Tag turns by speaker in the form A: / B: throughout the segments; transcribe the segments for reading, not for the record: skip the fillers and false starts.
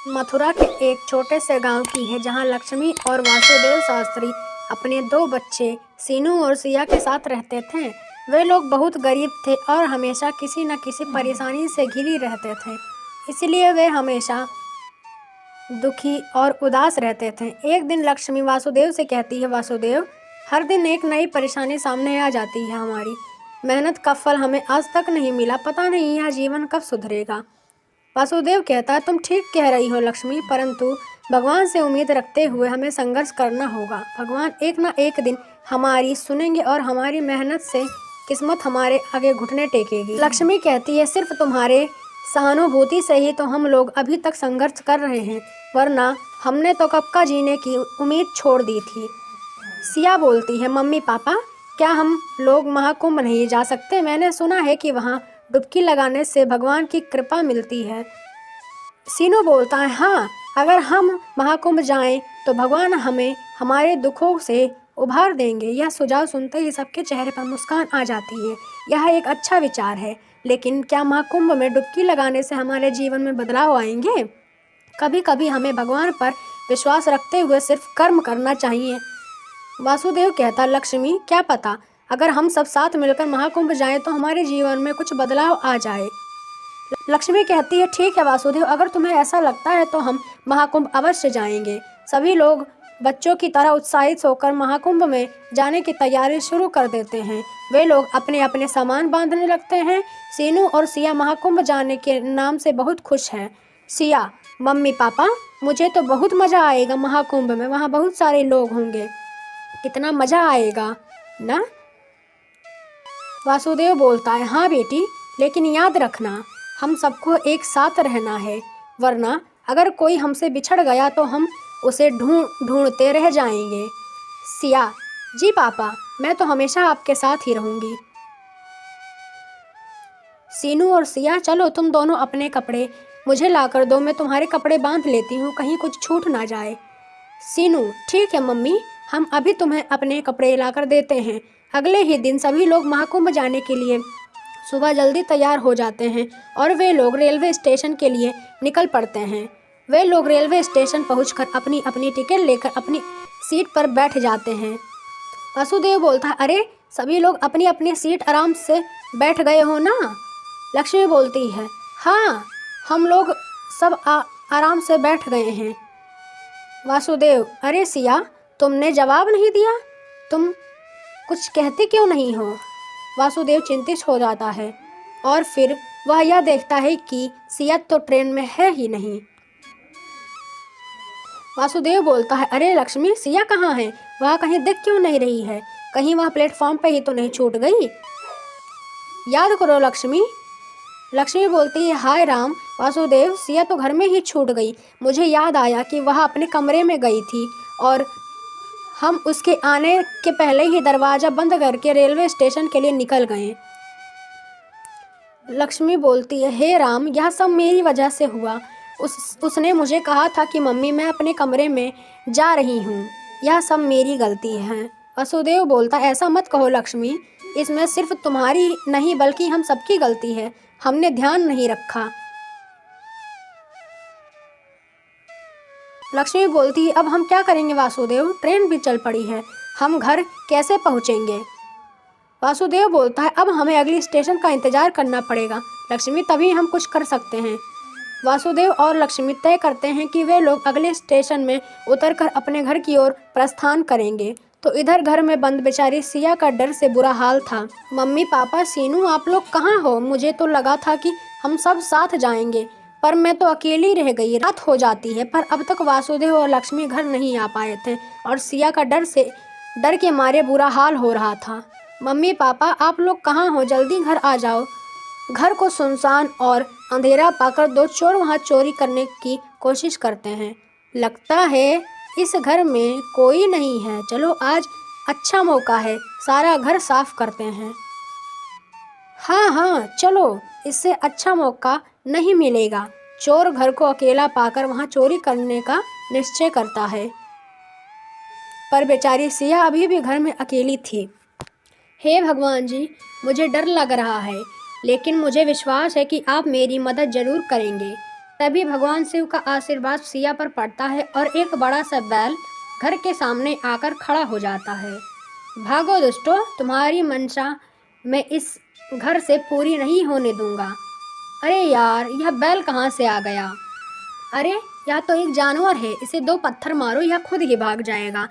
A: मथुरा के एक छोटे से गांव की है जहां लक्ष्मी और वासुदेव शास्त्री अपने दो बच्चे सीनू और सिया के साथ रहते थे। वे लोग बहुत गरीब थे और हमेशा किसी न किसी परेशानी से घिरे रहते थे, इसलिए वे हमेशा दुखी और उदास रहते थे। एक दिन लक्ष्मी वासुदेव से कहती है, वासुदेव, हर दिन एक नई परेशानी सामने आ जाती है। हमारी मेहनत का फल हमें आज तक नहीं मिला, पता नहीं यह जीवन कब सुधरेगा। वासुदेव कहता है, तुम ठीक कह रही हो लक्ष्मी, परंतु भगवान से उम्मीद रखते हुए हमें संघर्ष करना होगा। भगवान एक ना एक दिन हमारी सुनेंगे और हमारी मेहनत से किस्मत हमारे आगे घुटने टेकेगी। लक्ष्मी कहती है, सिर्फ तुम्हारे सहानुभूति से ही तो हम लोग अभी तक संघर्ष कर रहे हैं, वरना हमने तो कब का जीने की उम्मीद छोड़ दी थी। सिया बोलती है, मम्मी पापा, क्या हम लोग महाकुंभ नहीं जा सकते? मैंने सुना है कि वहाँ डुबकी लगाने से भगवान की कृपा मिलती है। सीनू बोलता है, हाँ, अगर हम महाकुंभ जाएं तो भगवान हमें हमारे दुखों से उभार देंगे। यह सुझाव सुनते ही सबके चेहरे पर मुस्कान आ जाती है। यह एक अच्छा विचार है, लेकिन क्या महाकुंभ में डुबकी लगाने से हमारे जीवन में बदलाव आएंगे? कभी कभी हमें भगवान पर विश्वास रखते हुए सिर्फ कर्म करना चाहिए। वासुदेव कहता, लक्ष्मी, क्या पता, अगर हम सब साथ मिलकर महाकुंभ जाएं तो हमारे जीवन में कुछ बदलाव आ जाए। लक्ष्मी कहती है, ठीक है वासुदेव, अगर तुम्हें ऐसा लगता है तो हम महाकुंभ अवश्य जाएंगे। सभी लोग बच्चों की तरह उत्साहित होकर महाकुंभ में जाने की तैयारी शुरू कर देते हैं। वे लोग अपने अपने सामान बांधने लगते हैं। सीनू और सिया महाकुंभ जाने के नाम से बहुत खुश हैं। सिया, मम्मी पापा, मुझे तो बहुत मज़ा आएगा महाकुंभ में, वहाँ बहुत सारे लोग होंगे, कितना मज़ा आएगा ना। वासुदेव बोलता है, हाँ बेटी, लेकिन याद रखना, हम सबको एक साथ रहना है, वरना अगर कोई हमसे बिछड़ गया तो हम उसे ढूंढते रह जाएंगे। सिया, जी पापा, मैं तो हमेशा आपके साथ ही रहूंगी। सीनू और सिया, चलो तुम दोनों अपने कपड़े मुझे ला कर दो, मैं तुम्हारे कपड़े बांध लेती हूँ, कहीं कुछ छूट ना जाए। सीनू, ठीक है मम्मी, हम अभी तुम्हें अपने कपड़े ला कर देते हैं। अगले ही दिन सभी लोग महाकुंभ जाने के लिए सुबह जल्दी तैयार हो जाते हैं और वे लोग रेलवे स्टेशन के लिए निकल पड़ते हैं। वे लोग रेलवे स्टेशन पहुंचकर अपनी अपनी टिकट लेकर अपनी सीट पर बैठ जाते हैं। वासुदेव बोलता है, अरे, सभी लोग अपनी अपनी सीट आराम से बैठ गए हो ना? लक्ष्मी बोलती है, हाँ, हम लोग सब आराम से बैठ गए हैं। वासुदेव, अरे सिया, तुमने जवाब नहीं दिया, तुम कुछ कहते क्यों नहीं हो? वासुदेव चिंतित हो जाता है और फिर वह यह देखता है कि सिया तो ट्रेन में है ही नहीं। वासुदेव बोलता है, अरे लक्ष्मी, सिया कहाँ है? वह कहीं दिख क्यों नहीं रही है? कहीं वह प्लेटफॉर्म पे ही तो नहीं छूट गई? याद करो लक्ष्मी। लक्ष्मी बोलती है, हाय राम, वासुदेव, सिया तो घर में ही छूट गई। मुझे याद आया कि वह अपने कमरे में गई थी और हम उसके आने के पहले ही दरवाज़ा बंद करके रेलवे स्टेशन के लिए निकल गए। लक्ष्मी बोलती है, हे राम, यह सब मेरी वजह से हुआ। उसने मुझे कहा था कि मम्मी, मैं अपने कमरे में जा रही हूँ, यह सब मेरी गलती है। वासुदेव बोलता, ऐसा मत कहो लक्ष्मी, इसमें सिर्फ तुम्हारी नहीं बल्कि हम सबकी गलती है, हमने ध्यान नहीं रखा। लक्ष्मी बोलती है, अब हम क्या करेंगे वासुदेव, ट्रेन भी चल पड़ी है, हम घर कैसे पहुँचेंगे? वासुदेव बोलता है, अब हमें अगली स्टेशन का इंतजार करना पड़ेगा लक्ष्मी, तभी हम कुछ कर सकते हैं। वासुदेव और लक्ष्मी तय करते हैं कि वे लोग अगले स्टेशन में उतरकर अपने घर की ओर प्रस्थान करेंगे। तो इधर घर में बंद बेचारी सिया का डर से बुरा हाल था। मम्मी पापा, सीनू, आप लोग कहाँ हो? मुझे तो लगा था कि हम सब साथ जाएंगे, पर मैं तो अकेली रह गई। रात हो जाती है पर अब तक वासुदेव और लक्ष्मी घर नहीं आ पाए थे और सिया का डर के मारे बुरा हाल हो रहा था। मम्मी पापा, आप लोग कहाँ हो? जल्दी घर आ जाओ। घर को सुनसान और अंधेरा पाकर दो चोर वहाँ चोरी करने की कोशिश करते हैं। लगता है इस घर में कोई नहीं है, चलो आज अच्छा मौका है, सारा घर साफ करते हैं। हाँ हाँ, चलो, इससे अच्छा मौका नहीं मिलेगा। चोर घर को अकेला पाकर वहाँ चोरी करने का निश्चय करता है, पर बेचारी सिया अभी भी घर में अकेली थी। हे भगवान जी, मुझे डर लग रहा है, लेकिन मुझे विश्वास है कि आप मेरी मदद जरूर करेंगे। तभी भगवान शिव का आशीर्वाद सिया पर पड़ता है और एक बड़ा सा बैल घर के सामने आकर खड़ा हो जाता है। भागो दुष्टो, तुम्हारी मंशा मैं इस घर से पूरी नहीं होने दूंगा। अरे यार, यह बैल कहाँ से आ गया? अरे, यह तो एक जानवर है, इसे 2 पत्थर मारो, यह खुद ही भाग जाएगा।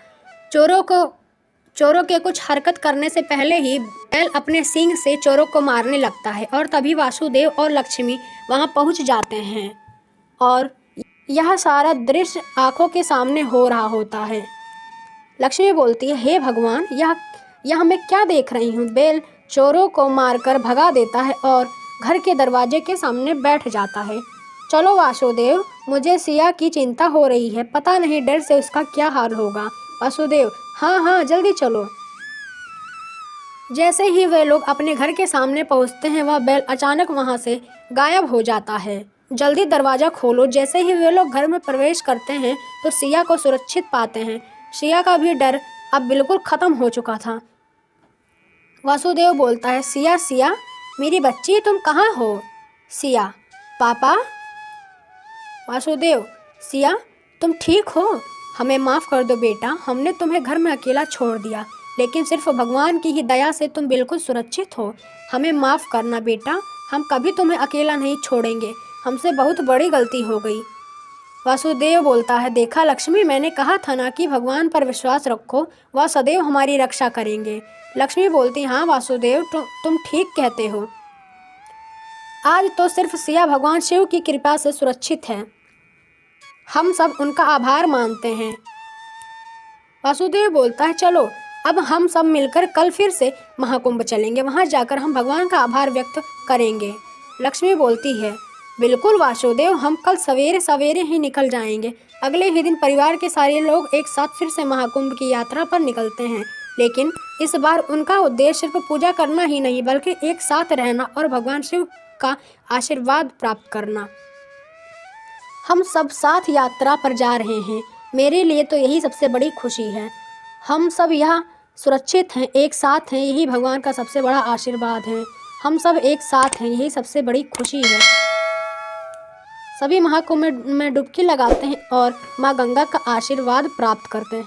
A: चोरों के कुछ हरकत करने से पहले ही बैल अपने सींग से चोरों को मारने लगता है और तभी वासुदेव और लक्ष्मी वहां पहुंच जाते हैं और यह सारा दृश्य आंखों के सामने हो रहा होता है। लक्ष्मी बोलती है, हे भगवान, यह मैं क्या देख रही हूँ? बैल चोरों को मारकर भगा देता है और घर के दरवाजे के सामने बैठ जाता है। चलो वासुदेव, मुझे सिया की चिंता हो रही है, पता नहीं डर से उसका क्या हाल होगा। वासुदेव, हाँ हाँ, जल्दी चलो। जैसे ही वे लोग अपने घर के सामने पहुंचते हैं, वह बैल अचानक वहां से गायब हो जाता है। जल्दी दरवाजा खोलो। जैसे ही वे लोग घर में प्रवेश करते हैं तो सिया को सुरक्षित पाते हैं। सिया का भी डर अब बिल्कुल खत्म हो चुका था। वासुदेव बोलता है, सिया सिया मेरी बच्ची, तुम कहाँ हो? सिया, पापा। वासुदेव, सिया तुम ठीक हो? हमें माफ़ कर दो बेटा, हमने तुम्हें घर में अकेला छोड़ दिया, लेकिन सिर्फ भगवान की ही दया से तुम बिल्कुल सुरक्षित हो। हमें माफ़ करना बेटा, हम कभी तुम्हें अकेला नहीं छोड़ेंगे, हमसे बहुत बड़ी गलती हो गई। वासुदेव बोलता है, देखा लक्ष्मी, मैंने कहा था ना कि भगवान पर विश्वास रखो, वह सदैव हमारी रक्षा करेंगे। लक्ष्मी बोलती, हाँ वासुदेव, तुम ठीक कहते हो। आज तो सिर्फ सिया भगवान शिव की कृपा से सुरक्षित है, हम सब उनका आभार मानते हैं। वासुदेव बोलता है, चलो अब हम सब मिलकर कल फिर से महाकुंभ चलेंगे, वहां जाकर हम भगवान का आभार व्यक्त करेंगे। लक्ष्मी बोलती है, बिल्कुल वासुदेव, हम कल सवेरे सवेरे ही निकल जाएंगे। अगले ही दिन परिवार के सारे लोग एक साथ फिर से महाकुंभ की यात्रा पर निकलते हैं, लेकिन इस बार उनका उद्देश्य सिर्फ पूजा करना ही नहीं, बल्कि एक साथ रहना और भगवान शिव का आशीर्वाद प्राप्त करना। हम सब साथ यात्रा पर जा रहे हैं, मेरे लिए तो यही सबसे बड़ी खुशी है। हम सब यहाँ सुरक्षित हैं, एक साथ हैं, यही भगवान का सबसे बड़ा आशीर्वाद है। हम सब एक साथ हैं, यही सबसे बड़ी खुशी है। सभी महाकुंभ में डुबकी लगाते हैं और माँ गंगा का आशीर्वाद प्राप्त करते हैं।